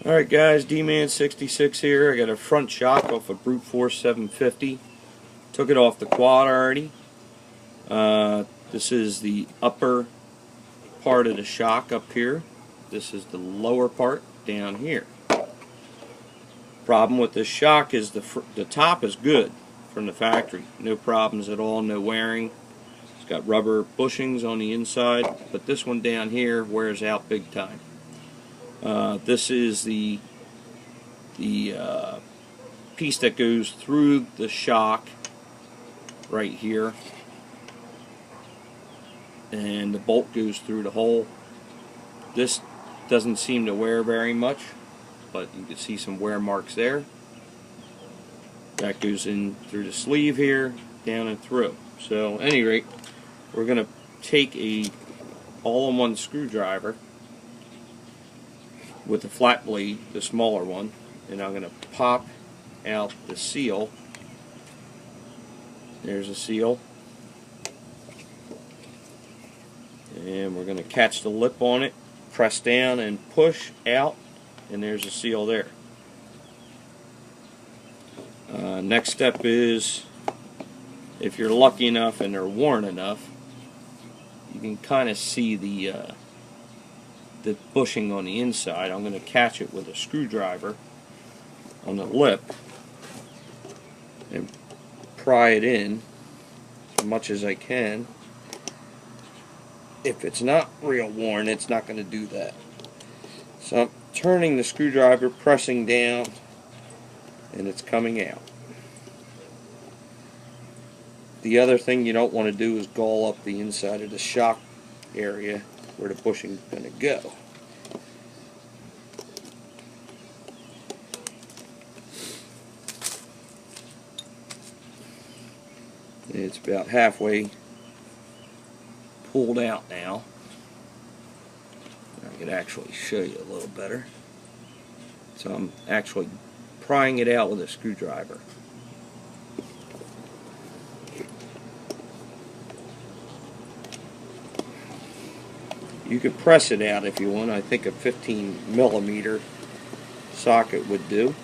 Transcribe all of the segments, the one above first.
Alright guys, D-Man66 here. I got a front shock off a Brute Force 750. Took it off the quad already. This is the upper part of the shock up here. This is the lower part down here. Problem with this shock is the top is good from the factory. No problems at all, no wearing. It's got rubber bushings on the inside, but this one down here wears out big time. This is the piece that goes through the shock right here, and the bolt goes through the hole. This doesn't seem to wear very much, but you can see some wear marks there. That goes in through the sleeve here, down and through. So at any rate, we're going to take a all-in-one screwdriver with the flat blade, the smaller one, and I'm going to pop out the seal. There's a seal. And we're going to catch the lip on it, press down and push out, and there's a seal there. Next step is, if you're lucky enough and they're worn enough, you can kind of see the bushing on the inside. I'm going to catch it with a screwdriver on the lip and pry it in as much as I can. If it's not real worn, it's not going to do that. So I'm turning the screwdriver, pressing down, and it's coming out. The other thing you don't want to do is gall up the inside of the shock area where the bushing is going to go. It's about halfway pulled out now. I could actually show you a little better. So I'm actually prying it out with a screwdriver. You could press it out if you want. I think a 15mm socket would do.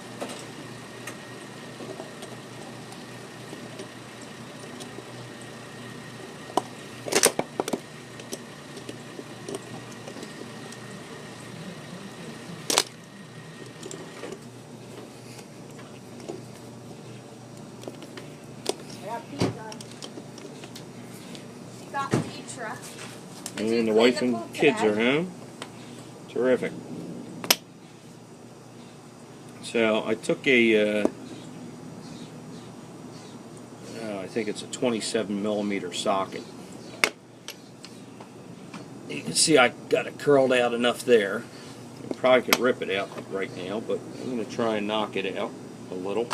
And the wife and kids are home. Terrific. So I took a, I think it's a 27mm socket. You can see I got it curled out enough there. I probably could rip it out right now, but I'm going to try and knock it out a little.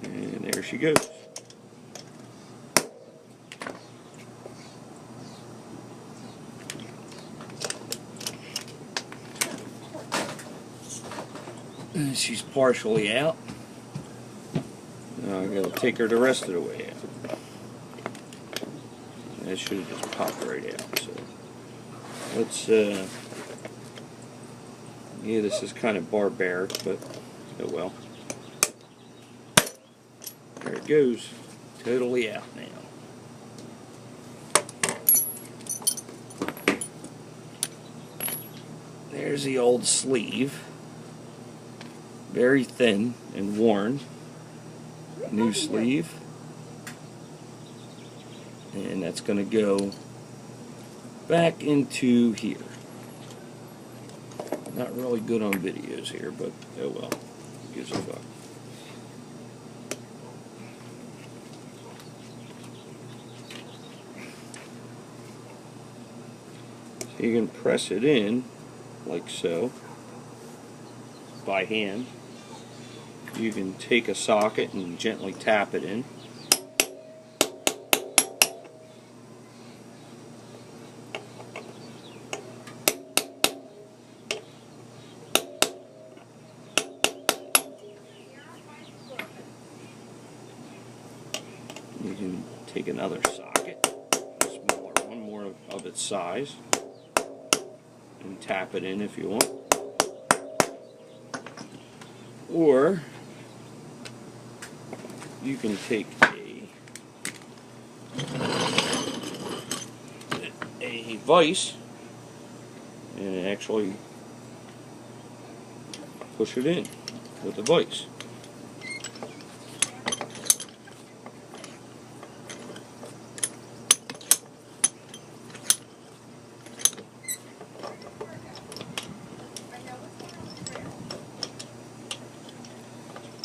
And there she goes. And she's partially out. Now I'm going to take her the rest of the way out. That should have just popped right out. So let's, yeah, this is kind of barbaric, but oh well. There it goes, totally out now. There's the old sleeve, very thin and worn. New sleeve, and that's going to go back into here. Not really good on videos here, but oh well, who gives a fuck. You can press it in like so by hand. You can take a socket and gently tap it in. You can take another socket, a smaller one, more of its size, and tap it in if you want. Or you can take a vise and actually push it in with the vise.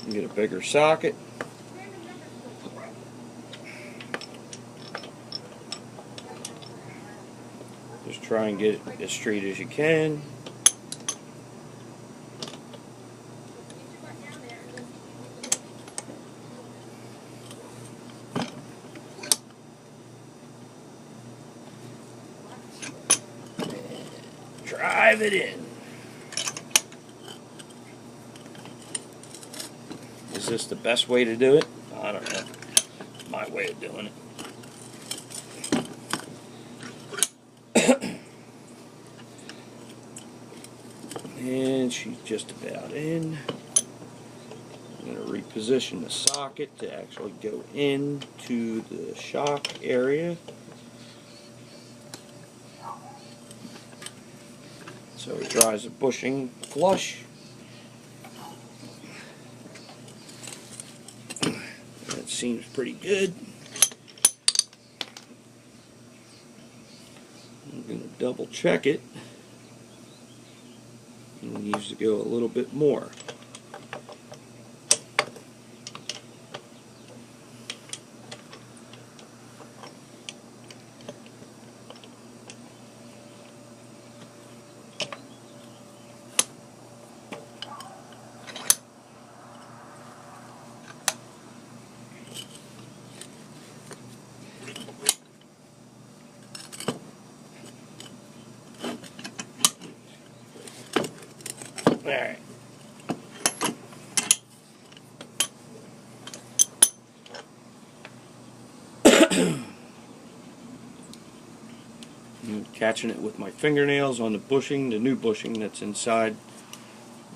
Get a bigger socket. Just try and get it as straight as you can. Drive it in. Is this the best way to do it? I don't know. It's my way of doing it. And she's just about in. I'm going to reposition the socket to actually go into the shock area. So it drives the bushing flush. That seems pretty good. I'm going to double check it. It needs to go a little bit more. Alright. I'm catching it with my fingernails on the bushing, the new bushing that's inside.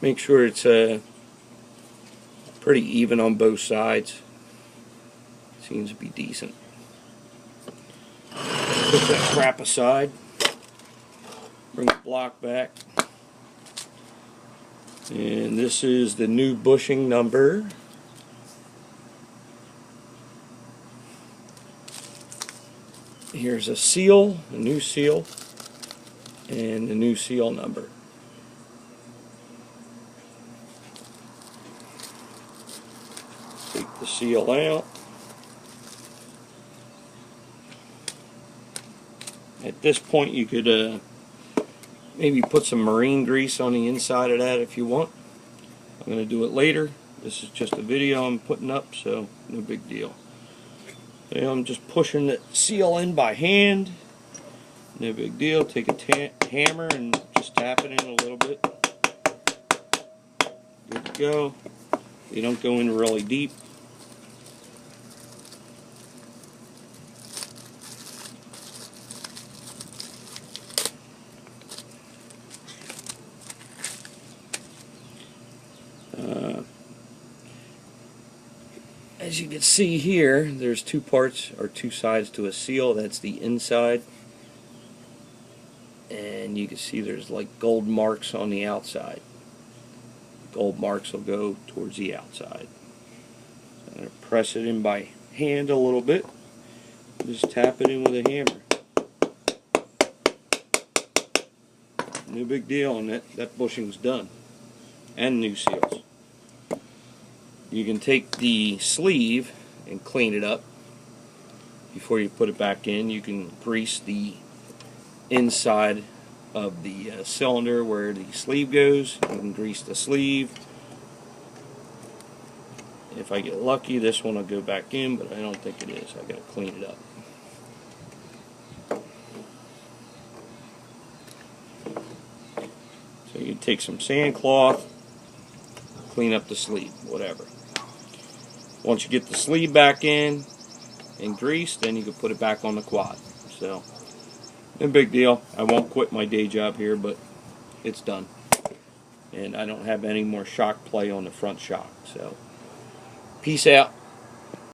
Make sure it's pretty even on both sides. Seems to be decent. Put that crap aside. Bring the block back. And this is the new bushing number. Here's a seal, a new seal, and the new seal number. Take the seal out. At this point you could maybe put some marine grease on the inside of that if you want. I'm going to do it later. This is just a video I'm putting up, so no big deal. Okay, I'm just pushing the seal in by hand. No big deal. Take a hammer and just tap it in a little bit. Good to go. You don't go in really deep. As you can see here, there's two parts or two sides to a seal. That's the inside, and you can see there's like gold marks on the outside. Gold marks will go towards the outside. So I'm going to press it in by hand a little bit. Just tap it in with a hammer. No big deal, and that bushing's done. And new seals. You can take the sleeve and clean it up before you put it back in. You can grease the inside of the cylinder where the sleeve goes. You can grease the sleeve. If I get lucky, this one will go back in, but I don't think it is. I gotta clean it up. So you can take some sandcloth, clean up the sleeve, whatever. Once you get the sleeve back in and grease, then you can put it back on the quad. So, no big deal. I won't quit my day job here, but it's done. And I don't have any more shock play on the front shock. So, peace out.